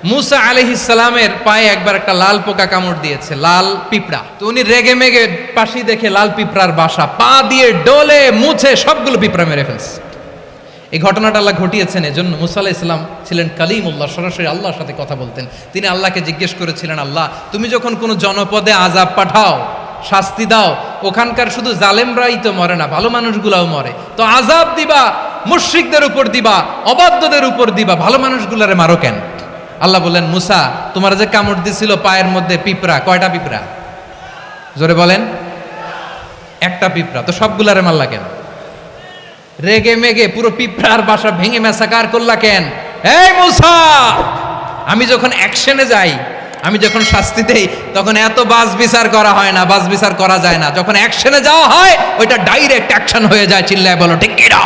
মুসা আলাইহিস সালামের পায়ে একবার একটা লাল পোকা কামড় দিয়েছে, লাল পিঁপড়া। তো উনি রেগে মেগে পাশি দেখে লাল পিঁপড়ার বাসা, পা দিয়ে ডলে মুছে সবগুলো পিঁপড়া মেরে ফেলছে। এই ঘটনাটা আল্লাহ ঘটিয়েছেন এজন্য। মুসা আলাইহিস সালাম ছিলেন কালিমুল্লাহ, সরাসরি আল্লাহর সাথে কথা বলতেন। তিনি আল্লাহকে জিজ্ঞেস করেছিলেন, আল্লাহ তুমি যখন কোনো জনপদে আযাব পাঠাও, শাস্তি দাও, ওখানকার শুধু জালেমরাই তো মরে না, ভালো মানুষগুলাও মরে, তো আযাব দিবা মুশরিকদের উপর দিবা, অবাধ্যদের উপর দিবা, ভালো মানুষগুলারে মারো কেন? আল্লাহ বললেন, মুসা তোমার যে কামড় দিছিল পায়ের মধ্যে পিঁপড়া, কয়টা পিঁপড়া? জোরে বলেন। একটা পিঁপড়া, তো সবগুলারে মারলা কেন? রেগে মেগে পুরো পিঁপড়ার বাসা ভেঙে ম্যাসাকার করলা কেন? এই মুসা, আমি যখন অ্যাকশনে যাই, আমি যখন শাস্তি দেই, তখন এত বাস বিচার করা হয় না, বাস বিচার করা যায় না। যখন অ্যাকশনে যাওয়া হয়, ওইটা ডাইরেক্ট অ্যাকশন হয়ে যায়। চিল্লায় বলো ঠিক কি না?